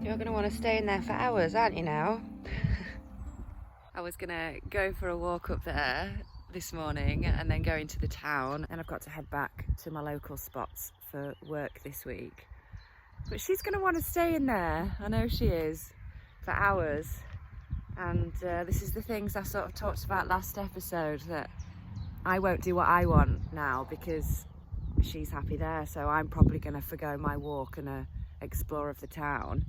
You're going to want to stay in there for hours, aren't you now? I was going to go for a walk up there this morning and then go into the town, and I've got to head back to my local spots for work this week. But she's going to want to stay in there, I know she is, for hours. And this is the things I sort of talked about last episode, that I won't do what I want now because she's happy there. So I'm probably going to forgo my walk and a explore of the town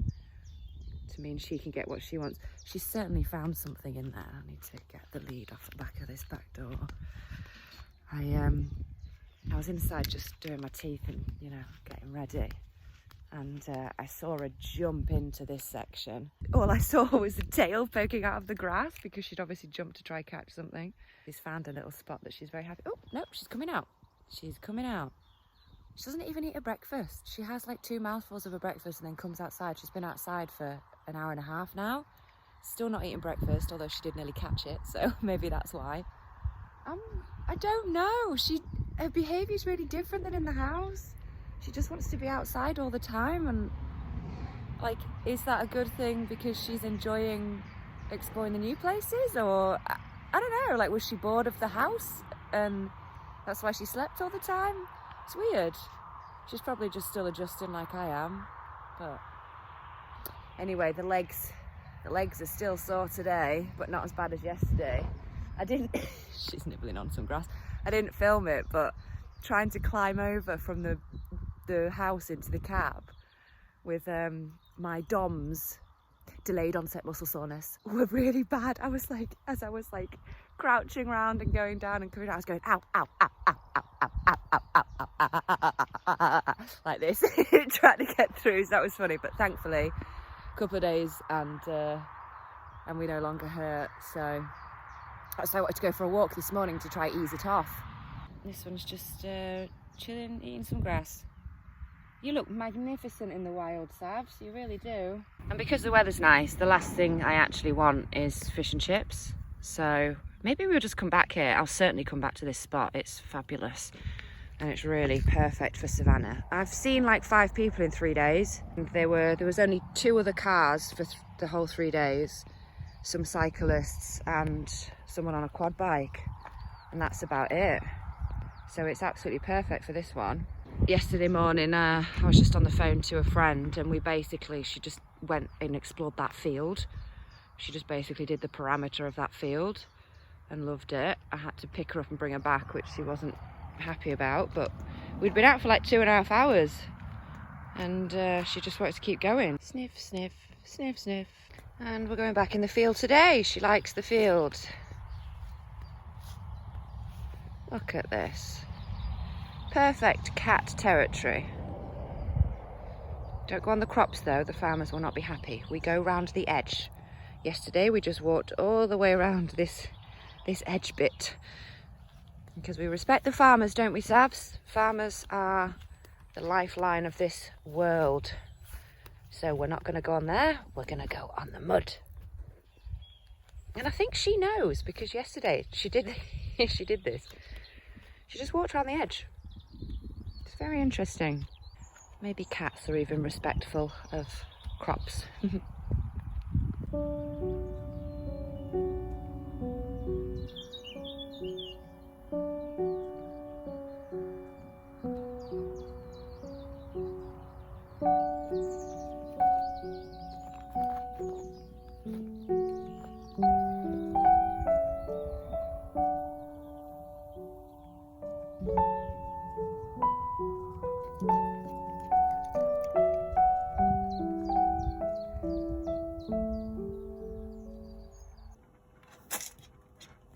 to mean she can get what she wants. She's certainly found something in there. I need to get the lead off the back of this back door. I was inside just doing my teeth and, you know, getting ready, and I saw her jump into this section. All I saw was a tail poking out of the grass because she'd obviously jumped to try catch something. She's found a little spot that she's very happy. Oh no, she's coming out. She's coming out. She doesn't even eat her breakfast. She has like 2 mouthfuls of her breakfast and then comes outside. She's been outside for an hour and a half now. Still not eating breakfast, although she did nearly catch it, so maybe that's why. I don't know. Her behaviour's really different than in the house. She just wants to be outside all the time, and like, is that a good thing because she's enjoying exploring the new places, or I don't know, like, was she bored of the house and that's why she slept all the time? It's weird. She's probably just still adjusting like I am. But anyway, the legs are still sore today, but not as bad as yesterday. She's nibbling on some grass. I didn't film it, but trying to climb over from the house into the cab with my DOMs, delayed onset muscle soreness, were really bad. I was like, as I was like crouching around and going down and coming out, I was going ow, ow, ow, ow, ow, ow, ow, ow, ow, ow, ow, ow, ow, ow, like this, trying to get through. So that was funny, but thankfully a couple of days and we no longer hurt. So I wanted to go for a walk this morning to try ease it off. This one's just chilling, eating some grass. You look magnificent in the wild, Savs, you really do. And because the weather's nice, the last thing I actually want is fish and chips. So maybe we'll just come back here. I'll certainly come back to this spot. It's fabulous. And it's really perfect for Savannah. I've seen like 5 people in 3 days. And there was only 2 other cars for the whole 3 days. Some cyclists and someone on a quad bike. And that's about it. So it's absolutely perfect for this one. Yesterday morning, I was just on the phone to a friend, and she just went and explored that field. She just basically did the parameter of that field and loved it. I had to pick her up and bring her back, which she wasn't happy about, but we'd been out for like 2.5 hours, and she just wanted to keep going. Sniff, sniff, sniff, sniff. And we're going back in the field today. She likes the field. Look at this. Perfect cat territory. Don't go on the crops though, the farmers will not be happy. We go round the edge. Yesterday we just walked all the way around this edge bit. Because we respect the farmers, don't we, Savs? Farmers are the lifeline of this world. So we're not going to go on there, we're going to go on the mud. And I think she knows, because yesterday she did she did this. She just walked around the edge. It's very interesting. Maybe cats are even respectful of crops.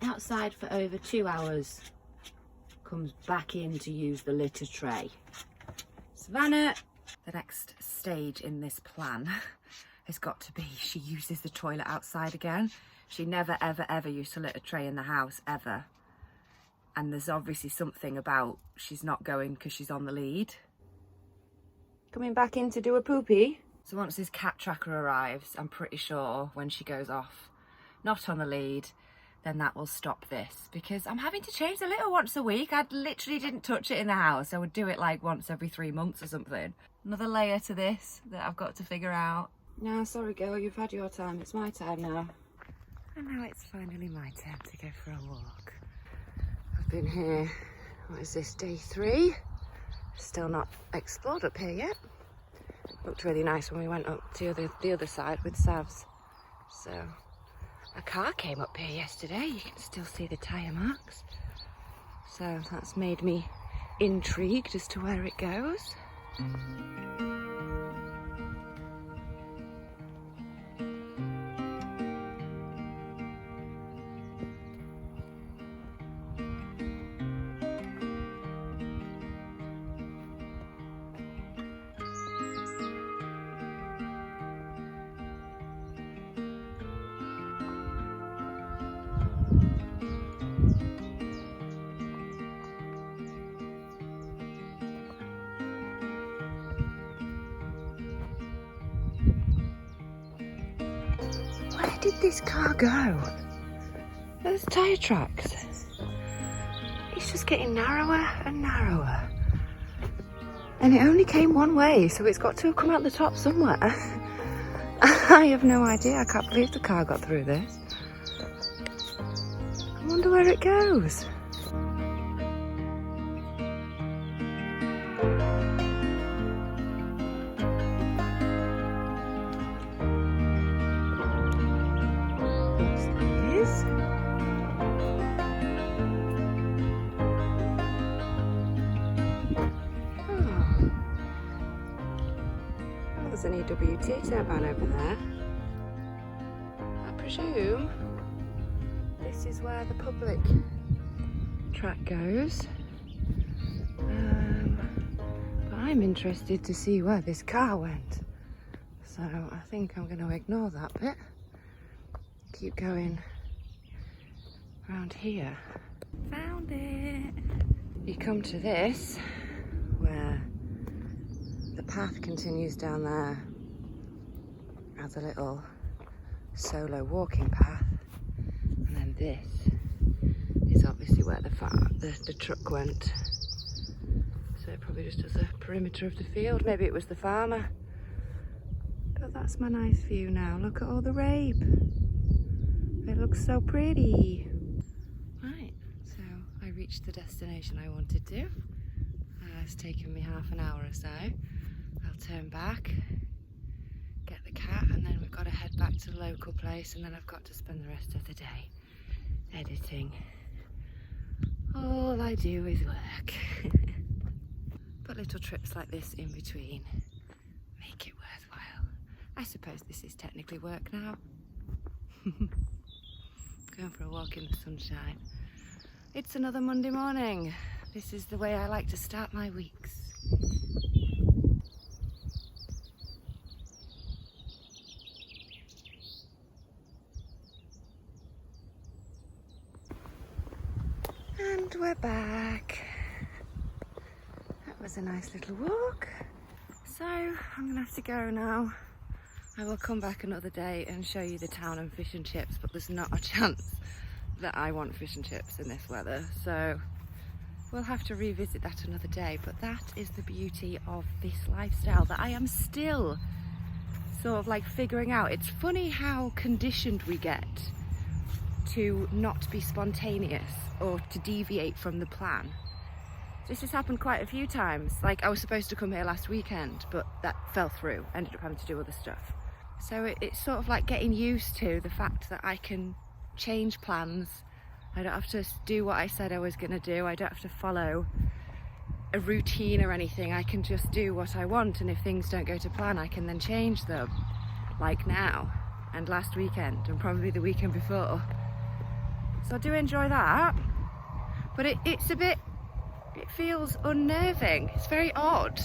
Outside for over 2 hours, comes back in to use the litter tray. Savannah, the next stage in this plan has got to be she uses the toilet outside again. She never ever ever used to litter tray in the house ever, and there's obviously something about she's not going because she's on the lead. Coming back in to do a poopy. So once this cat tracker arrives, I'm pretty sure when she goes off not on the lead, then that will stop this, because I'm having to change the litter once a week. I literally didn't touch it in the house. I would do it like once every 3 months or something. Another layer to this that I've got to figure out. No, sorry girl, you've had your time. It's my time now. And now it's finally my turn to go for a walk. I've been here, what is this, day 3? Still not explored up here yet. Looked really nice when we went up to the other side with Savs. So, a car came up here yesterday. You can still see the tyre marks. So that's made me intrigued as to where it goes. Where did this car go? There's tyre tracks. It's just getting narrower and narrower. And it only came one way, so it's got to have come out the top somewhere. I have no idea. I can't believe the car got through this. I wonder where it goes. There's an EWT turbine over there. I presume this is where the public track goes. But I'm interested to see where this car went. So I think I'm going to ignore that bit. Keep going around here. Found it! You come to this, where the path continues down there as a little solo walking path, and then this is obviously where the truck went. So it probably just does a perimeter of the field. Maybe it was the farmer. But that's my nice view now. Look at all the rape. It looks so pretty. Right, so I reached the destination I wanted to. It's taken me half an hour or so. I'll turn back, get the cat, and then we've got to head back to the local place, and then I've got to spend the rest of the day editing. All I do is work. But little trips like this in between make it worthwhile. I suppose this is technically work now. Going for a walk in the sunshine. It's another Monday morning. This is the way I like to start my weeks. And we're back. That was a nice little walk. So I'm gonna have to go now. I will come back another day and show you the town and fish and chips, but there's not a chance that I want fish and chips in this weather. So we'll have to revisit that another day, but that is the beauty of this lifestyle that I am still sort of like figuring out. It's funny how conditioned we get to not be spontaneous or to deviate from the plan. This has happened quite a few times. Like, I was supposed to come here last weekend, but that fell through. Ended up having to do other stuff. So it's sort of like getting used to the fact that I can change plans. I don't have to do what I said I was going to do. I don't have to follow a routine or anything. I can just do what I want, and if things don't go to plan, I can then change them. Like now, and last weekend, and probably the weekend before. So I do enjoy that, but it's a bit, it feels unnerving. It's very odd,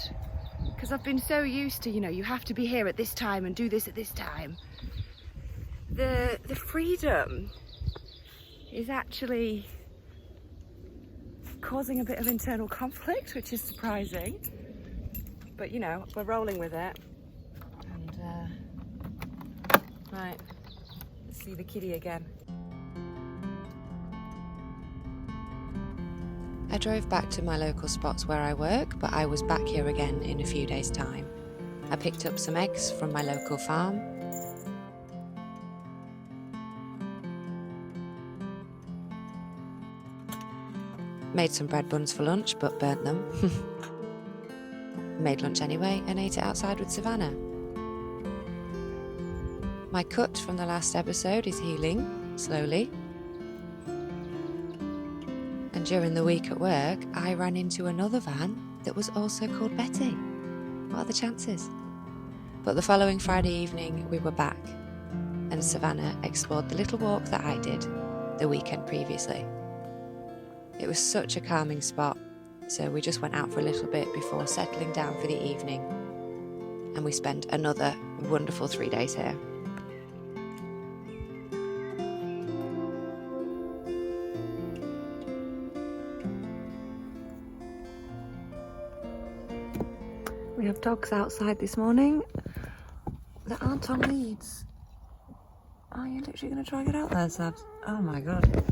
because I've been so used to, you know, you have to be here at this time and do this at this time. The freedom is actually causing a bit of internal conflict, which is surprising. But you know, we're rolling with it. And right, let's see the kitty again. I drove back to my local spots where I work, but I was back here again in a few days' time. I picked up some eggs from my local farm. Made some bread buns for lunch, but burnt them. Made lunch anyway and ate it outside with Savannah. My cut from the last episode is healing, slowly. And during the week at work, I ran into another van that was also called Betty. What are the chances? But the following Friday evening, we were back, and Savannah explored the little walk that I did the weekend previously. It was such a calming spot, so we just went out for a little bit before settling down for the evening, and we spent another wonderful 3 days here. We have dogs outside this morning that aren't on leads. Are you literally going to try and get out there, Sabs? Oh my god.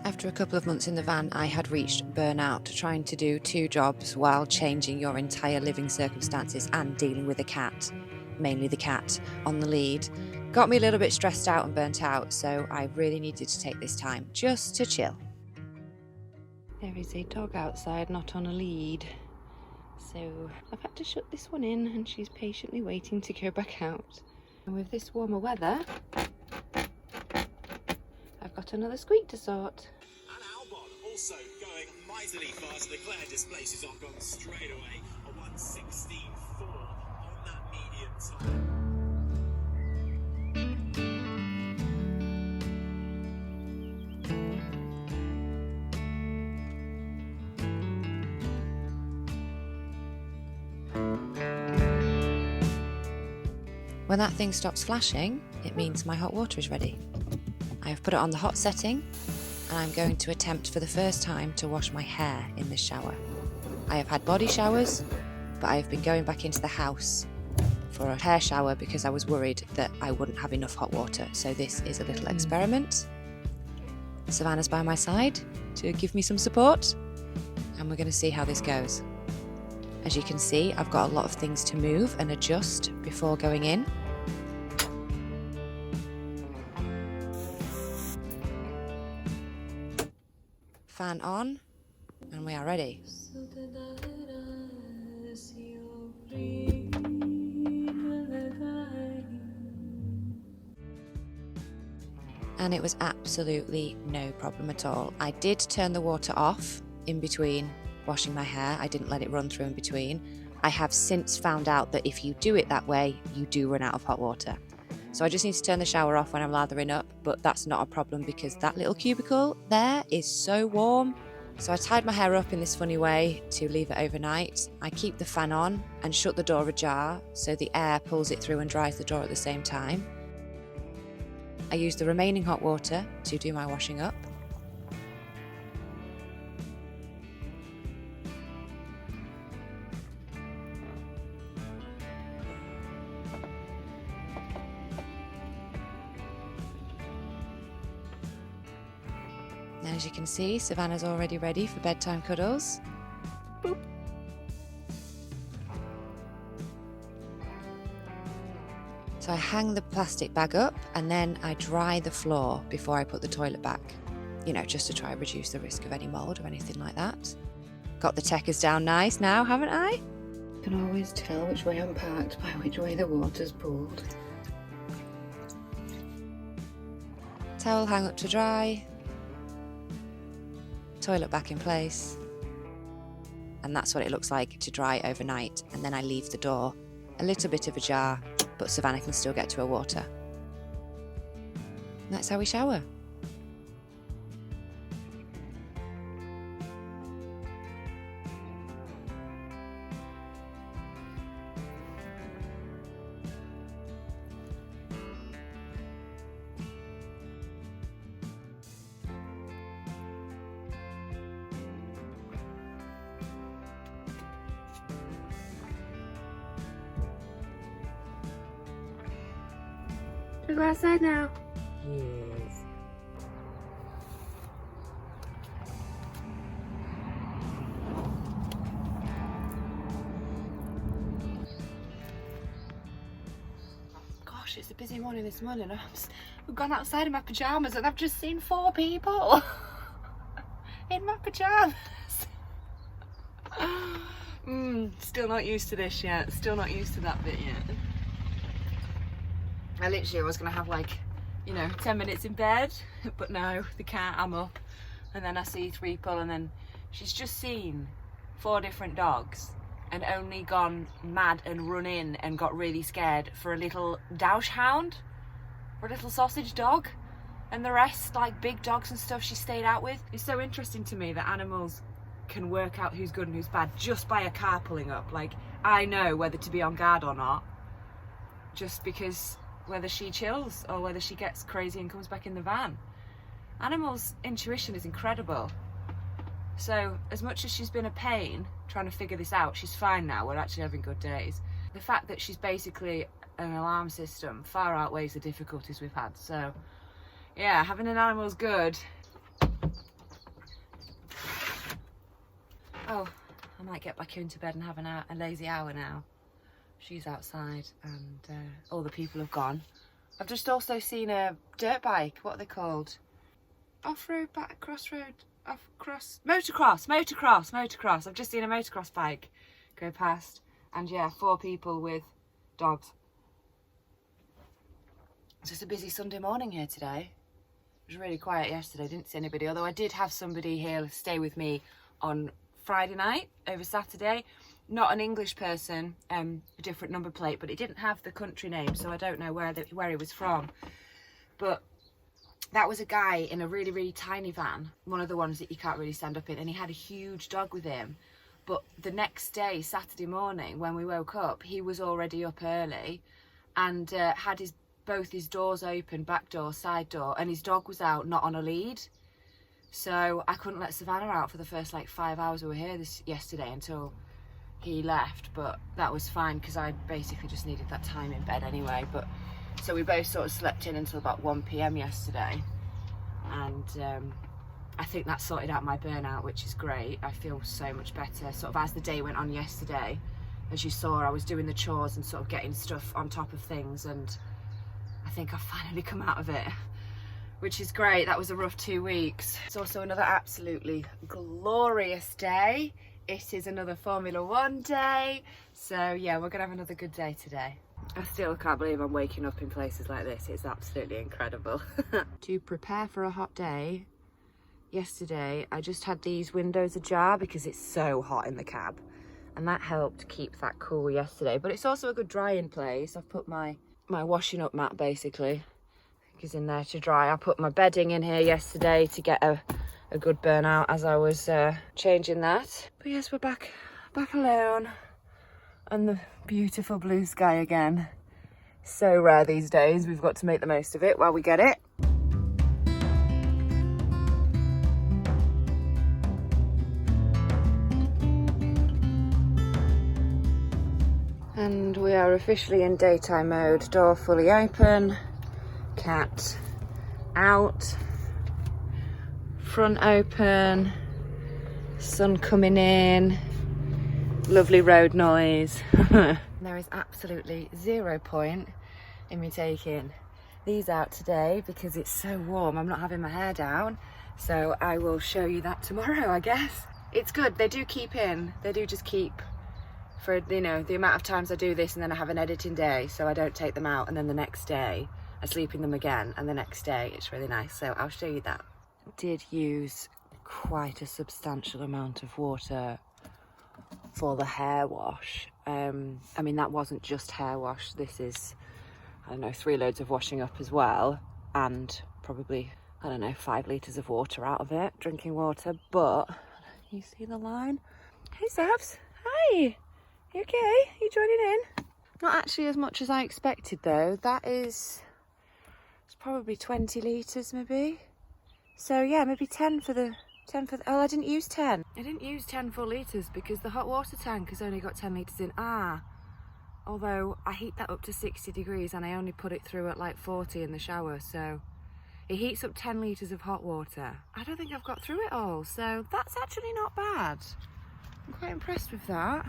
After a couple of months in the van, I had reached burnout, trying to do 2 jobs while changing your entire living circumstances and dealing with a cat, mainly the cat, on the lead. Got me a little bit stressed out and burnt out, so I really needed to take this time just to chill. There is a dog outside, not on a lead, so I've had to shut this one in and she's patiently waiting to go back out. And with this warmer weather, I've got another squeak to sort. Also going mightily fast. The Claire displaces on gone straight away. A 1:16.4 on that medium time. When that thing stops flashing, it means my hot water is ready. I have put it on the hot setting, and I'm going to attempt for the first time to wash my hair in this shower. I have had body showers, but I have been going back into the house for a hair shower because I was worried that I wouldn't have enough hot water. So this is a little experiment. Savannah's by my side to give me some support, and we're going to see how this goes. As you can see, I've got a lot of things to move and adjust before going in. Fan on, and we are ready. And it was absolutely no problem at all. I did turn the water off in between washing my hair. I didn't let it run through in between. I have since found out that if you do it that way, you do run out of hot water. So I just need to turn the shower off when I'm lathering up, but that's not a problem because that little cubicle there is so warm. So I tied my hair up in this funny way to leave it overnight. I keep the fan on and shut the door ajar so the air pulls it through and dries the door at the same time. I use the remaining hot water to do my washing up. And as you can see, Savannah's already ready for bedtime cuddles. Boop. So I hang the plastic bag up and then I dry the floor before I put the toilet back, you know, just to try and reduce the risk of any mould or anything like that. Got the techers down nice now, haven't I? You can always tell which way I'm parked by which way the water's pooled. Towel hang up to dry, toilet back in place, and that's what it looks like to dry overnight. And then I leave the door a little bit of ajar, but Savannah can still get to her water. And that's how we shower. Should we go outside now? Yes. Gosh, it's a busy morning this morning. I've gone outside in my pyjamas and I've just seen 4 people in my pyjamas. Still not used to this yet. Still not used to that bit yet. I literally was going to have like, you know, 10 minutes in bed, but no, the cat, I'm up. And then I see 3 people, and then she's just seen 4 different dogs and only gone mad and run in and got really scared for a little Dowsh hound, for a little sausage dog. And the rest, like big dogs and stuff, she stayed out with. It's so interesting to me that animals can work out who's good and who's bad just by a car pulling up. Like, I know whether to be on guard or not, just because whether she chills or whether she gets crazy and comes back in the van. Animals' intuition is incredible. So as much as she's been a pain trying to figure this out, she's fine now. We're actually having good days. The fact that she's basically an alarm system far outweighs the difficulties we've had. So yeah, having an animal's good. Oh, I might get back into bed and have a lazy hour now. She's outside and all the people have gone. I've just also seen a dirt bike. What are they called? Off-road, crossroad, motocross. I've just seen a motocross bike go past. And yeah, 4 people with dogs. It's just a busy Sunday morning here today. It was really quiet yesterday, didn't see anybody. Although I did have somebody here stay with me on Friday night over Saturday. Not an English person, a different number plate, but it didn't have the country name, so I don't know where he was from. But that was a guy in a really, really tiny van, one of the ones that you can't really stand up in, and he had a huge dog with him. But the next day, Saturday morning, when we woke up, he was already up early and had both his doors open, back door, side door, and his dog was out, not on a lead. So I couldn't let Savannah out for the first like 5 hours we were here yesterday until he left, but that was fine because I basically just needed that time in bed anyway. But so we both sort of slept in until about 1 p.m. yesterday, and I think that sorted out my burnout, which is great. I feel so much better sort of as the day went on yesterday. As you saw, I was doing the chores and sort of getting stuff on top of things, and I think I've finally come out of it, which is great. That was a rough 2 weeks. It's also another absolutely glorious day. It is another Formula 1 day. So yeah, we're gonna have another good day today. I still can't believe I'm waking up in places like this. It's absolutely incredible. To prepare for a hot day, yesterday I just had these windows ajar because it's so hot in the cab, and that helped keep that cool yesterday. But it's also a good drying place. I've put my washing up mat basically is in there to dry. I put my bedding in here yesterday to get a good burnout as I was changing that. But yes, we're back alone and the beautiful blue sky again. So rare these days. We've got to make the most of it while we get it. And we are officially in daytime mode. Door fully open, cat out, front open, sun coming in, lovely road noise. There is absolutely 0 point in me taking these out today because it's so warm. I'm not having my hair down, so I will show you that tomorrow, I guess. It's good, they do keep in, they do just keep for, you know, the amount of times I do this, and then I have an editing day, so I don't take them out, and then the next day I sleep in them again, and the next day it's really nice. So I'll show you that. Did use quite a substantial amount of water for the hair wash. I mean, that wasn't just hair wash, this is, I don't know, 3 loads of washing up as well, and probably, I don't know, 5 litres of water out of it, drinking water. But you see the line? Hey Savs, hi, you okay? You joining in? Not actually as much as I expected though. That is, it's probably 20 litres maybe. So yeah, maybe 10 for the, oh, I didn't use 10. I didn't use 10 full litres because the hot water tank has only got 10 litres in. Although I heat that up to 60 degrees and I only put it through at like 40 in the shower, so it heats up 10 litres of hot water. I don't think I've got through it all, so that's actually not bad. I'm quite impressed with that.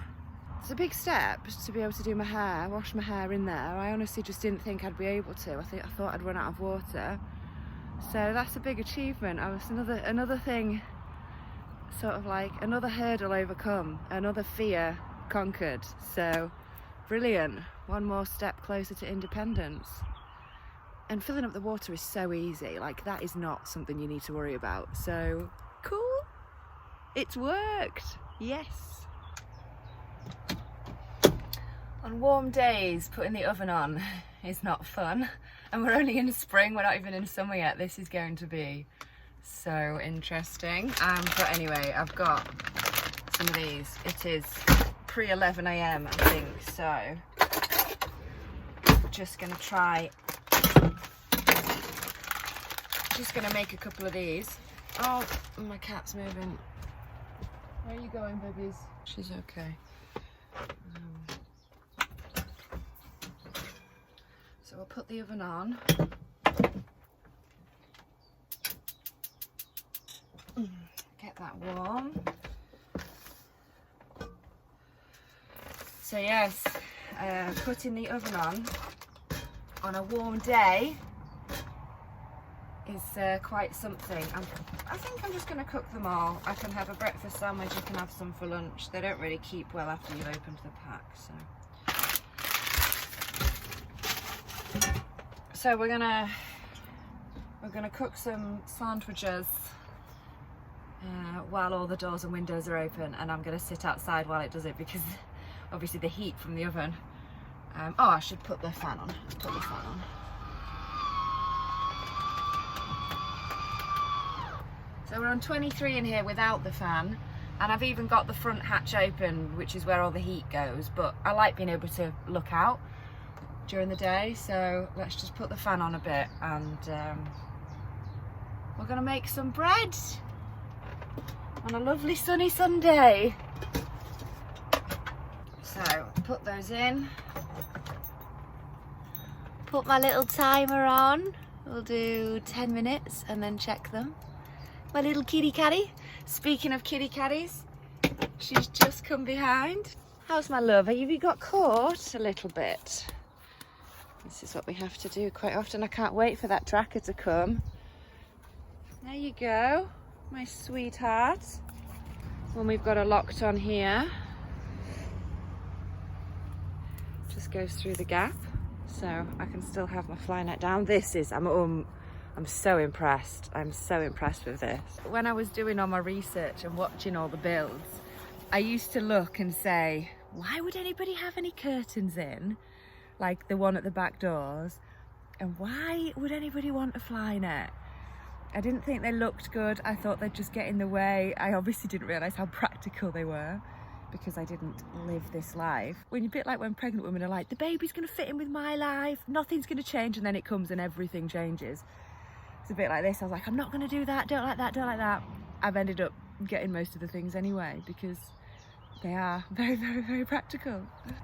It's a big step to be able to do my hair, wash my hair in there. I honestly just didn't think I'd be able to. I thought I'd run out of water. So that's a big achievement. I was another thing, sort of like another hurdle overcome, another fear conquered. So brilliant. One more step closer to independence. And filling up the water is so easy. Like, that is not something you need to worry about. So cool. It's worked. Yes. On warm days, putting the oven on is not fun. And we're only in spring, we're not even in summer yet. This is going to be so interesting. But anyway, I've got some of these. It is pre 11 AM, I think, so just gonna make a couple of these. Oh, my cat's moving. Where are you going, babies? She's okay. So I'll put the oven on. Get that warm. So yes, putting the oven on a warm day is quite something. I think I'm just going to cook them all. I can have a breakfast sandwich, you can have some for lunch. They don't really keep well after you've opened the pack, so we're gonna cook some sandwiches while all the doors and windows are open, and I'm gonna sit outside while it does it because obviously the heat from the oven. Oh, I should put the fan on. Put the fan on. So we're on 23 in here without the fan, and I've even got the front hatch open, which is where all the heat goes, but I like being able to look out during the day, so let's just put the fan on a bit, and we're gonna make some bread on a lovely sunny Sunday. So put those in, put my little timer on. We'll do 10 minutes and then check them. My little kitty catty. Speaking of kitty catties, she's just come behind. How's my love? Have you got caught a little bit? This is what we have to do quite often. I can't wait for that tracker to come. There you go, my sweetheart. When we've got her locked on here, just goes through the gap, so I can still have my fly net down. This is, I'm so impressed. I'm so impressed with this. When I was doing all my research and watching all the builds, I used to look and say, why would anybody have any curtains in, like the one at the back doors, and why would anybody want a fly net? I didn't think they looked good. I thought they'd just get in the way. I obviously didn't realise how practical they were because I didn't live this life. When you're a bit like when pregnant women are like, the baby's gonna fit in with my life, nothing's gonna change, and then it comes and everything changes. It's a bit like this. I was like, I'm not gonna do that, don't like that, don't like that. I've ended up getting most of the things anyway because they are very, very, very practical.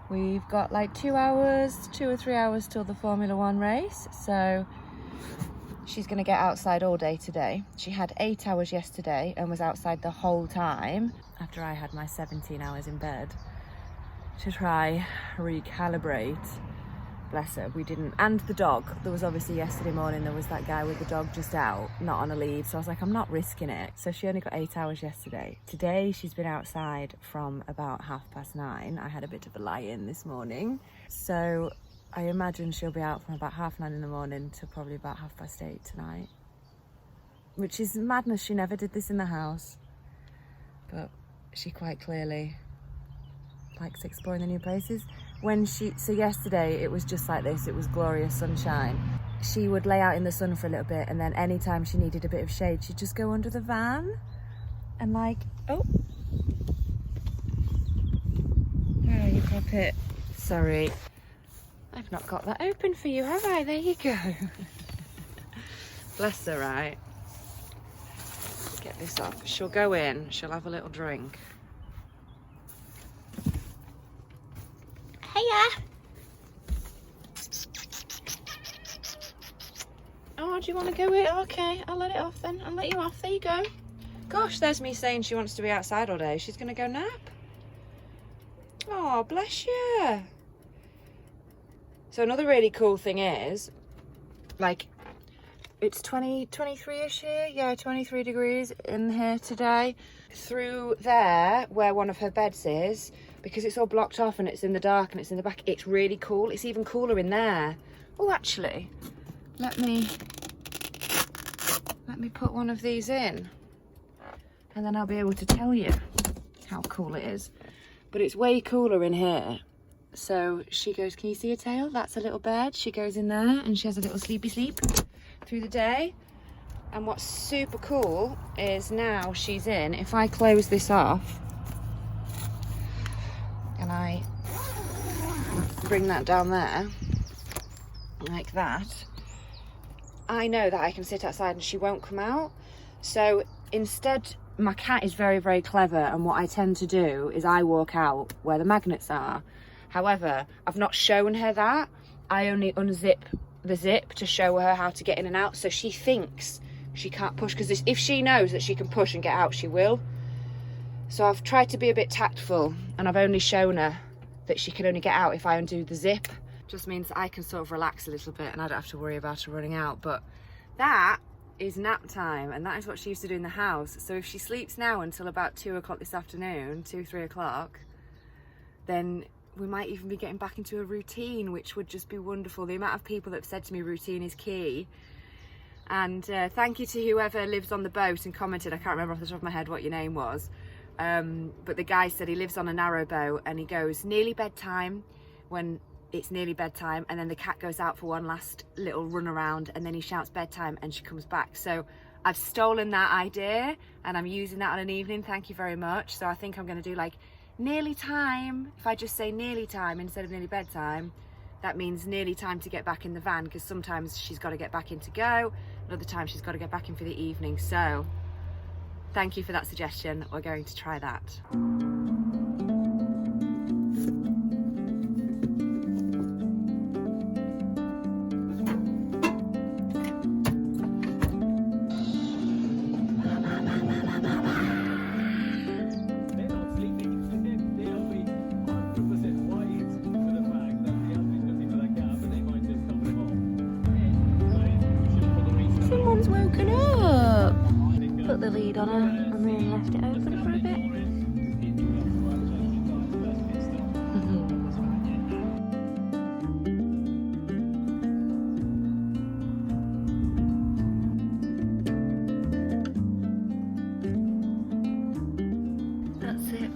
We've got like 2 or 3 hours till the Formula 1 race, so she's gonna get outside all day today. She had 8 hours yesterday and was outside the whole time after I had my 17 hours in bed to try recalibrate bless her, we didn't. And the dog, there was obviously yesterday morning, there was that guy with the dog just out, not on a lead. So I was like, I'm not risking it. So she only got 8 hours yesterday. Today, she's been outside from about 9:30. I had a bit of a lie-in this morning. So I imagine she'll be out from about 9:30 in the morning to probably about 8:30 tonight. Which is madness, she never did this in the house. But she quite clearly likes exploring the new places. So yesterday it was just like this, it was glorious sunshine. She would lay out in the sun for a little bit, and then anytime she needed a bit of shade, she'd just go under the van and like, oh. Oh, you puppet. Sorry. I've not got that open for you, have I? There you go. Bless her, right? Get this off. She'll go in, she'll have a little drink. Hiya! Oh, do you want to go in? Okay, I'll let it off then. I'll let you off. There you go. Gosh, there's me saying she wants to be outside all day. She's going to go nap. Oh, bless you. So another really cool thing is, like, it's 23-ish here. Yeah, 23 degrees in here today. Through there, where one of her beds is, because it's all blocked off and it's in the dark and it's in the back, it's really cool. It's even cooler in there. Oh, actually, let me put one of these in, and then I'll be able to tell you how cool it is. But it's way cooler in here. So she goes, can you see her tail? That's a little bed. She goes in there and she has a little sleepy sleep through the day. And what's super cool is now she's in, if I close this off and I bring that down there like that, I know that I can sit outside and she won't come out. So instead, my cat is very, very clever, and what I tend to do is I walk out where the magnets are. However, I've not shown her that. I only unzip the zip to show her how to get in and out, so she thinks she can't push, because if she knows that she can push and get out, she will. So I've tried to be a bit tactful, and I've only shown her that she can only get out if I undo the zip. Just means that I can sort of relax a little bit and I don't have to worry about her running out. But that is nap time, and that is what she used to do in the house. So if she sleeps now until about 2 o'clock this afternoon, 2-3 o'clock, then we might even be getting back into a routine, which would just be wonderful. The amount of people that have said to me routine is key. And thank you to whoever lives on the boat and commented. I can't remember off the top of my head what your name was, but the guy said he lives on a narrow boat, and he goes nearly bedtime when it's nearly bedtime, and then the cat goes out for one last little run around, and then he shouts bedtime and she comes back. So I've stolen that idea and I'm using that on an evening. Thank you very much. So I think I'm going to do like nearly time. If I just say nearly time instead of nearly bedtime, that means nearly time to get back in the van, because sometimes she's got to get back in to go, and other times she's got to get back in for the evening. So thank you for that suggestion. We're going to try that. Someone's woken up. Put the lead on her and then left it open for a bit. That's it.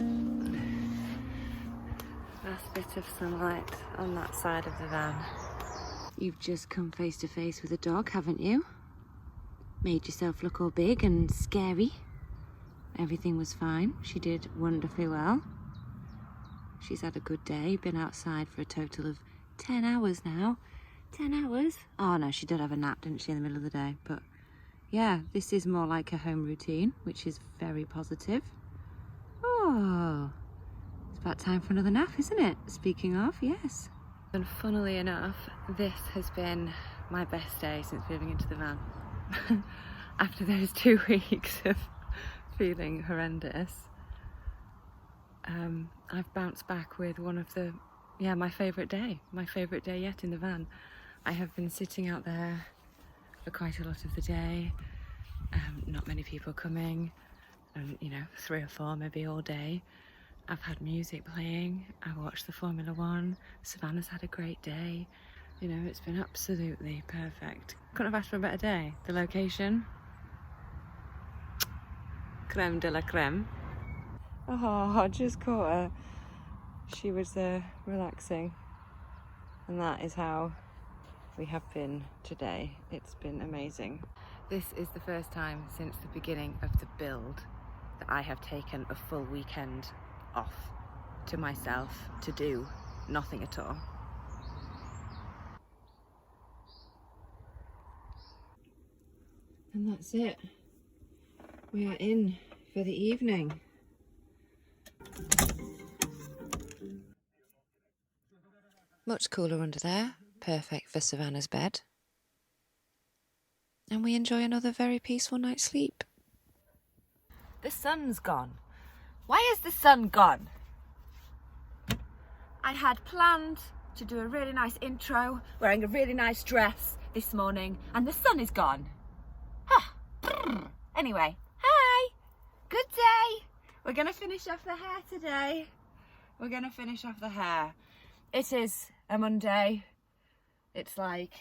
Last bit of sunlight on that side of the van. You've just come face to face with a dog, haven't you? Made yourself look all big and scary. Everything was fine. She did wonderfully well. She's had a good day, been outside for a total of 10 hours now. 10 hours? Oh no, she did have a nap, didn't she, in the middle of the day? But yeah, this is more like a home routine, which is very positive. Oh, it's about time for another nap, isn't it? Speaking of, yes. And funnily enough, this has been my best day since moving into the van. After those 2 weeks of feeling horrendous, I've bounced back with one of the yeah, my favourite day yet in the van. I have been sitting out there for quite a lot of the day, not many people coming, and you know, 3 or 4 maybe all day. I've had music playing, I watched the Formula One, Savannah's had a great day. You know, it's been absolutely perfect. Couldn't have asked for a better day. The location, creme de la creme. Oh, I just caught her. She was relaxing, and that is how we have been today. It's been amazing. This is the first time since the beginning of the build that I have taken a full weekend off to myself to do nothing at all. And that's it. We are in for the evening. Much cooler under there, perfect for Savannah's bed. And we enjoy another very peaceful night's sleep. The sun's gone. Why is the sun gone? I had planned to do a really nice intro, wearing a really nice dress this morning, and the sun is gone. Anyway, hi, good day. We're gonna finish off the hair today. We're gonna finish off the hair. It is a Monday. It's like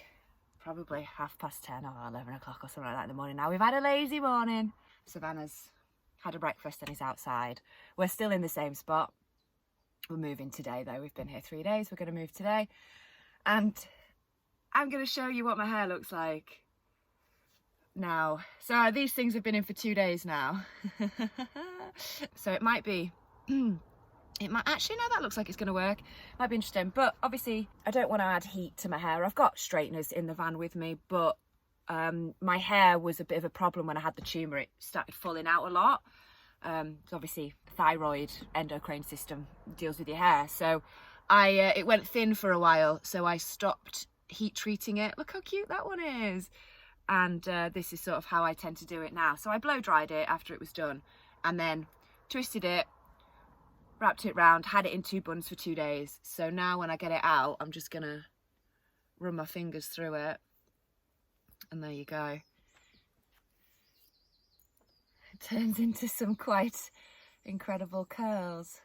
probably 10:30 or 11 o'clock or something like that in the morning now. We've had a lazy morning. Savannah's had a breakfast and is outside. We're still in the same spot. We're moving today though. We've been here 3 days. We're gonna move today. And I'm gonna show you what my hair looks like now. So these things have been in for 2 days now. So it might be, it might actually, no, that looks like it's going to work. Might be interesting, but obviously I don't want to add heat to my hair. I've got straighteners in the van with me, but my hair was a bit of a problem when I had the tumour. It started falling out a lot. So obviously thyroid endocrine system deals with your hair. So it went thin for a while, so I stopped heat treating it. Look how cute that one is. And this is sort of how I tend to do it now. So I blow dried it after it was done, and then twisted it, wrapped it round, had it in 2 buns for 2 days. So now when I get it out, I'm just gonna run my fingers through it, and there you go. It turns into some quite incredible curls.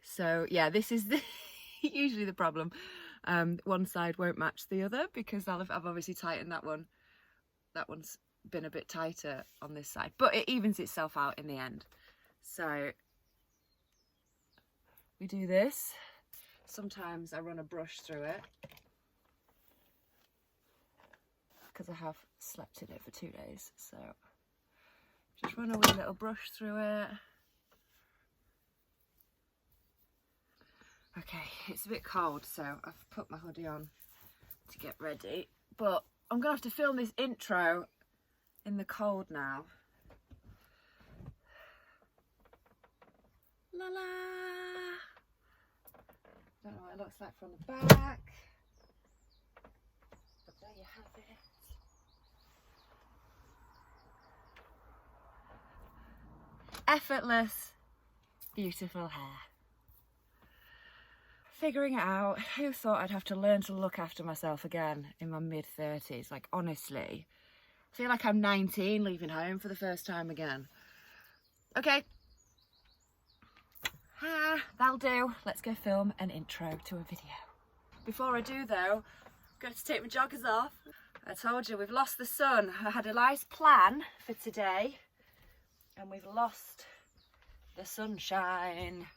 So yeah, this is usually the problem. One side won't match the other because I've obviously tightened that one. That one's been a bit tighter on this side, but it evens itself out in the end. So we do this. Sometimes I run a brush through it because I have slept in it for 2 days. So just run a wee little brush through it. Okay, it's a bit cold, so I've put my hoodie on to get ready, but I'm gonna have to film this intro in the cold now. La la! Don't know what it looks like from the back, but there you have it. Effortless, beautiful hair. Figuring it out. Who thought I'd have to learn to look after myself again in my mid-30s? Like, honestly, I feel like I'm 19 leaving home for the first time again. Okay. That'll do. Let's go film an intro to a video. Before I do though, I'm going to take my joggers off. I told you we've lost the sun. I had a nice plan for today and we've lost the sunshine.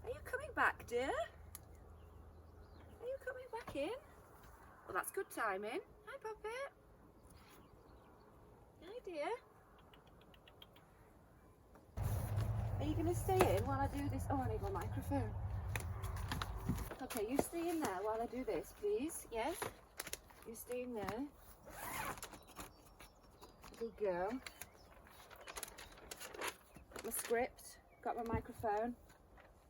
Are you coming back, dear? Are you coming back in? Well, that's good timing. Hi, Puppet. Hi, dear. Are you going to stay in while I do this? Oh, I need my microphone. Okay, you stay in there while I do this, please. Yes? You stay in there. Good girl. Got my script. Got my microphone.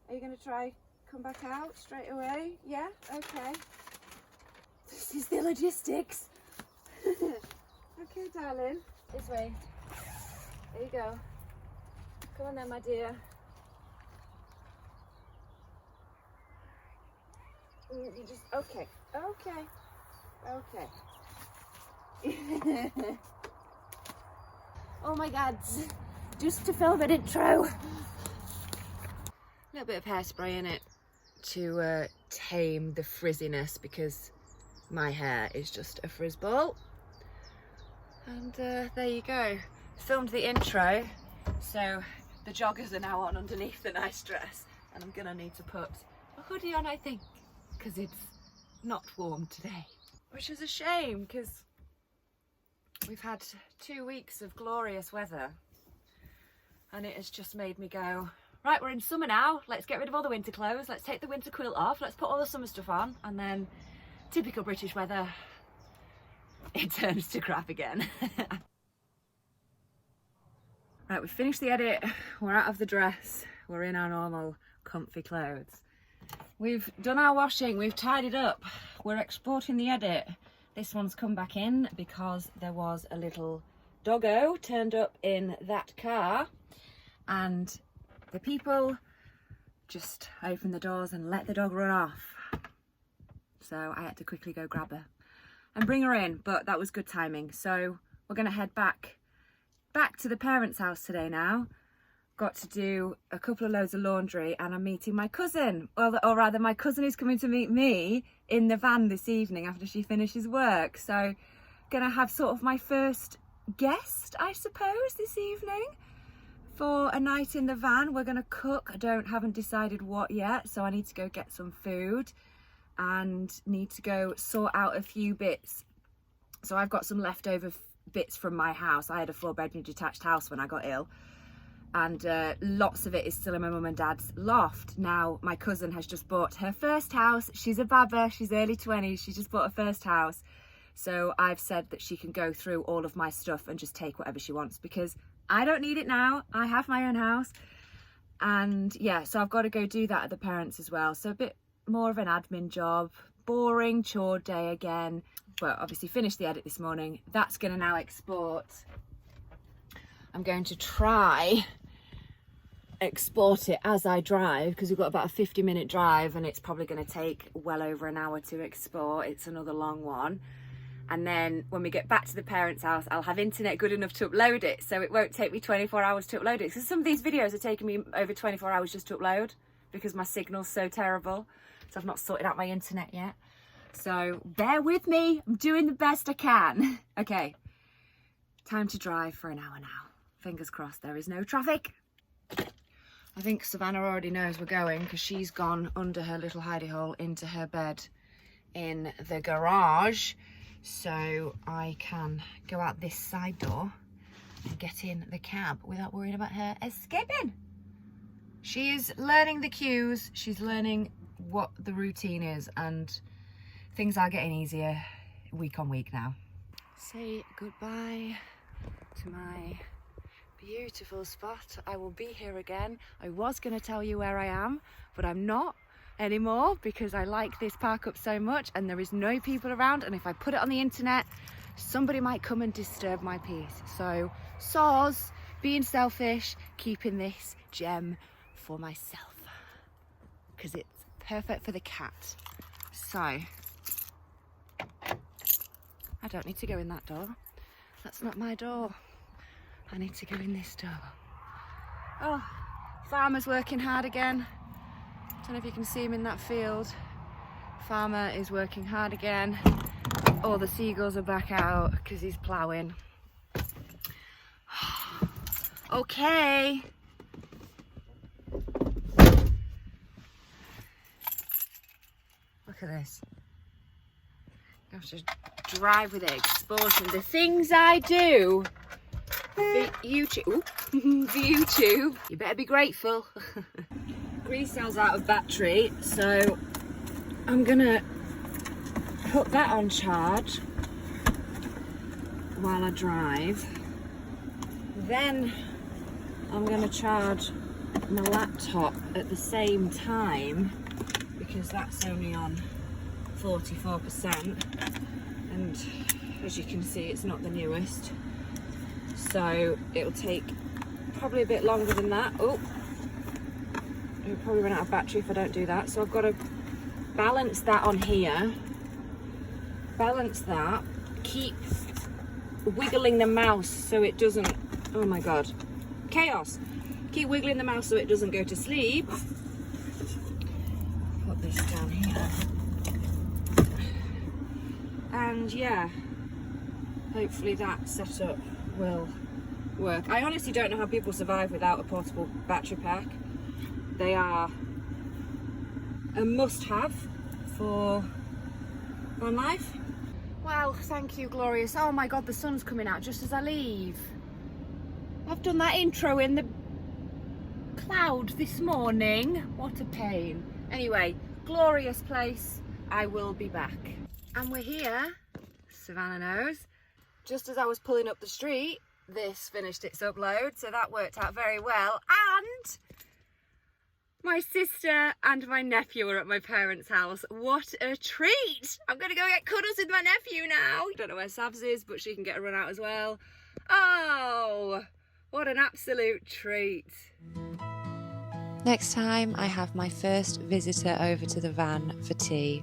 Are you going to try come back out straight away? Yeah? Okay. This is the logistics. Okay, darling. This way. There you go. Come on then, my dear. You just, okay. Oh my God, just to film an intro. A little bit of hairspray in it to tame the frizziness, because my hair is just a frizz ball. And there you go. Filmed the intro, so the joggers are now on underneath the nice dress, and I'm gonna need to put a hoodie on, I think, because it's not warm today, which is a shame because we've had 2 weeks of glorious weather and it has just made me go, right, we're in summer now, let's get rid of all the winter clothes, let's take the winter quilt off, let's put all the summer stuff on, and then typical British weather, it turns to crap again. Right, we've finished the edit, we're out of the dress, we're in our normal comfy clothes. We've done our washing, we've tidied up, we're exporting the edit. This one's come back in because there was a little doggo turned up in that car, and the people just opened the doors and let the dog run off. So I had to quickly go grab her and bring her in, but that was good timing. So we're gonna head back to the parents' house today now. Got to do a couple of loads of laundry, and I'm meeting my cousin, or rather my cousin is coming to meet me in the van this evening after she finishes work. So gonna have sort of my first guest, I suppose, this evening for a night in the van. We're gonna cook. Haven't decided what yet, so I need to go get some food and need to go sort out a few bits. So I've got some leftover bits from my house. I had a 4-bedroom detached house when I got ill, and lots of it is still in my mum and dad's loft. Now my cousin has just bought her first house. She's a baba, she's early 20s, she just bought her first house. So I've said that she can go through all of my stuff and just take whatever she wants, because I don't need it now. I have my own house. And yeah, so I've got to go do that at the parents as well. So a bit more of an admin job, boring chore day again. But obviously finished the edit this morning. That's gonna now export. I'm going to try export it as I drive, because we've got about a 50-minute drive and it's probably going to take well over an hour to export. It's another long one. And then when we get back to the parents' house, I'll have internet good enough to upload it, so it won't take me 24 hours to upload it. Because some of these videos are taking me over 24 hours just to upload because my signal's so terrible. So I've not sorted out my internet yet. So bear with me, I'm doing the best I can. Okay, time to drive for an hour now. Fingers crossed there is no traffic. I think Savannah already knows we're going because she's gone under her little hidey hole into her bed in the garage. So I can go out this side door and get in the cab without worrying about her escaping. She is learning the cues, she's learning what the routine is, and things are getting easier week on week now. Say goodbye to my beautiful spot. I will be here again. I was going to tell you where I am, but I'm not anymore because I like this park up so much and there is no people around, and if I put it on the internet somebody might come and disturb my peace. So soz, being selfish, keeping this gem for myself because it's perfect for the cat. So I don't need to go in that door. That's not my door. I need to go in this door. Oh, farmer's working hard again. Don't know if you can see him in that field. Farmer is working hard again. All the seagulls are back out because he's ploughing. Okay. Look at this. I have to drive with it, exporting the things I do. For YouTube, for YouTube, you better be grateful. Grease cell's out of battery, so I'm gonna put that on charge while I drive. Then I'm gonna charge my laptop at the same time because that's only on 44%, and as you can see it's not the newest. So it'll take probably a bit longer than that. Oh, it'll probably run out of battery if I don't do that. So I've got to balance that on here, balance that, keep wiggling the mouse so it doesn't, oh my god, chaos. Keep wiggling the mouse so it doesn't go to sleep. Put this down here. And yeah, hopefully that setup will work. I honestly don't know how people survive without a portable battery pack. They are a must-have for van life. Well, thank you, glorious. Oh my god, the sun's coming out just as I leave. I've done that intro in the cloud this morning. What a pain. Anyway, glorious place. I will be back. And we're here, Savannah knows. Just as I was pulling up the street, this finished its upload, so that worked out very well. And my sister and my nephew are at my parents' house. What a treat! I'm gonna go get cuddles with my nephew now. Don't know where Savs is, but she can get a run out as well. Oh, what an absolute treat. Next time I have my first visitor over to the van for tea,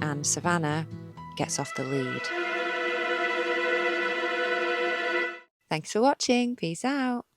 and Savannah gets off the lead. Thanks for watching. Peace out.